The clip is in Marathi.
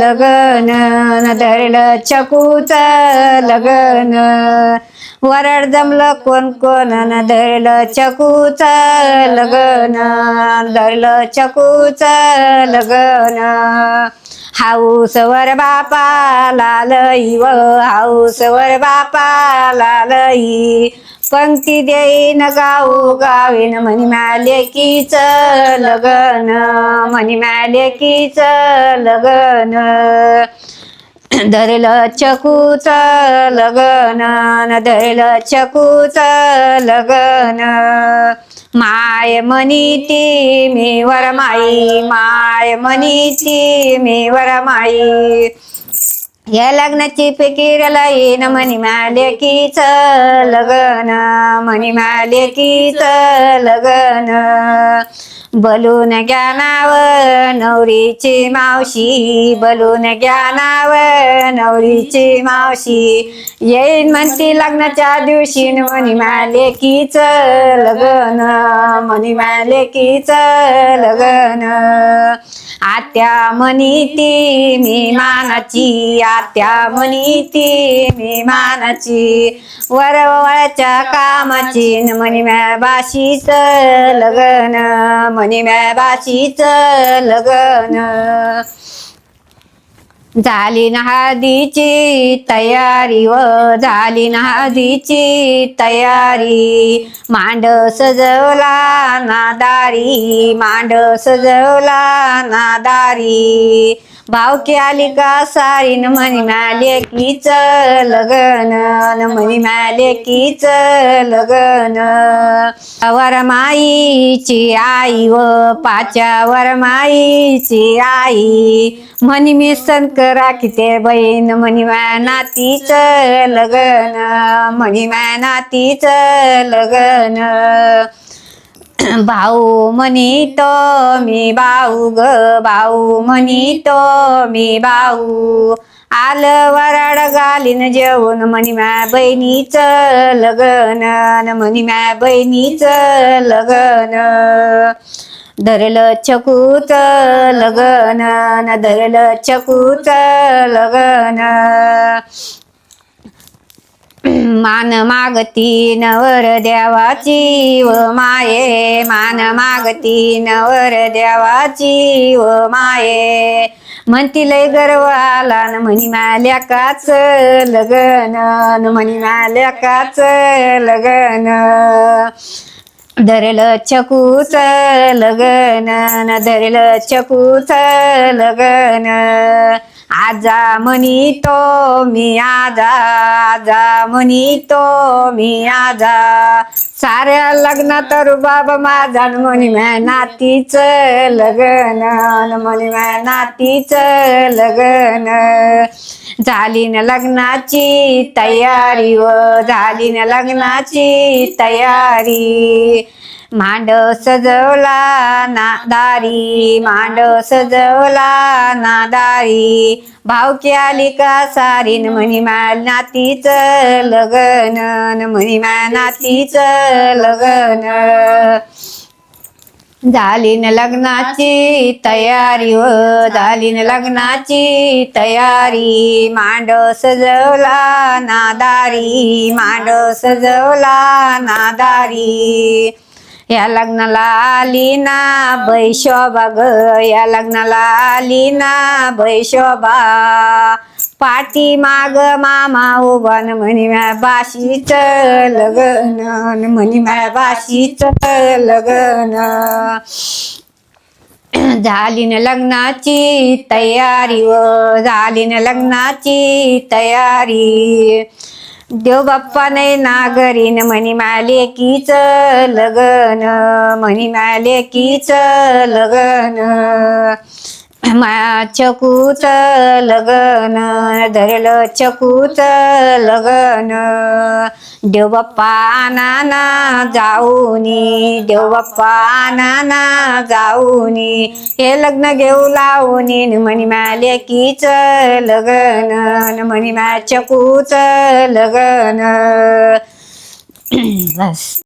लगन न धरलं चकूचं लगन वरड जमलं कोण कोण न धरलं चकूचं लगन धरलं चकूचं लगन हाऊस वर बापा लालई व हाऊस वर बापा लालई पंक्ती देईन गाऊ गावीन म्हणी लेकीच लगन म्हणी लेकीच लगन धरलं चकूच लगन धरलं चकूच लगन माय म्हणीती मी वरमाई माय म्हणीती मी वरमाई या लग्नाची फिकीरला येईन म्हणी लेकीच लगन म्हणी लेकीच लगन बलून घ्या नाव नवरीची मावशी बलून घ्या नाव नवरीची मावशी येईन म्हणती लग्नाच्या दिवशी म्हणी लेकीच लगन म्हणी लेकीच लगन आत्या म्हणीती मी मानाची आत्या म्हणीती मी मानाची वरवळच्या कामाची म्हणी बाशीच लगन म्हणी बाशीच लगन झाली ना हळदीची तयारी व झाली ना हळदीची तयारी मांड सजवला नादारी मांड सजवला नादारी भावकी आली का सारीन म्हणी लेकीच लगन म्हणी लेकीच लगन वरमाईची आई व पाच्या वरमाईची आई म्हणी मी संकरा किते बहीण म्हणी नातीच लगन म्हणी नातीच लगन भाऊ म्हणीतो मी भाऊ ग भाऊ म्हणीतो मी भाऊ आलं वराड घालीन जेवण म्हणी बहिणीच लगन म्हणी बहिणीच लगन धरलं चकूच लगन धरलं चकूच लगन मान मागती नवर देवाची व माये मान मागती नवर देवाची व माये म्हणती लय गर्व आला न म्हणी लेकाच लगन म्हणी लेकाच लगन धरलं चकूच लगन धरलं चकूच लगन आजा म्हणीतो मी आजा आजा म्हणीतो मी आजा साऱ्या लग्नात रुबाब माझा म्हणी नातीच लगन म्हणी नातीच लगन झाली न लग्नाची तयारी व झाली न लग्नाची तयारी मांड सजवला नादारी मांड सजवला नादारी भावकी आली का सारीन म्हणी नातीच लगन म्हणी नातीच लगन झाली न लग्नाची तयारी व झाली न लग्नाची तयारी मांड सजवला नादारी मांड सजवला नादारी या लग्नाला आली ना बैशोबा ग या लग्नाला आली ना बैशोबा पाठी माग मामा उभा न म्हणी बाशीच लगन म्हणी बाशीच लगन झाली न लग्नाची तयारी व झाली न लग्नाची तयारी देव बाप्पा नाही नागरीन म्हणी लेकीच लगन म्हणी लेकीच लगन चकूच लगन धरलं चकूच लगन देव बाप्पा नाना जाऊनी देव बाप्पा नाना जाऊनी हे लग्न घेऊ लावूनी म्हणी लेकीच लगन म्हणी चकूच लगन बस.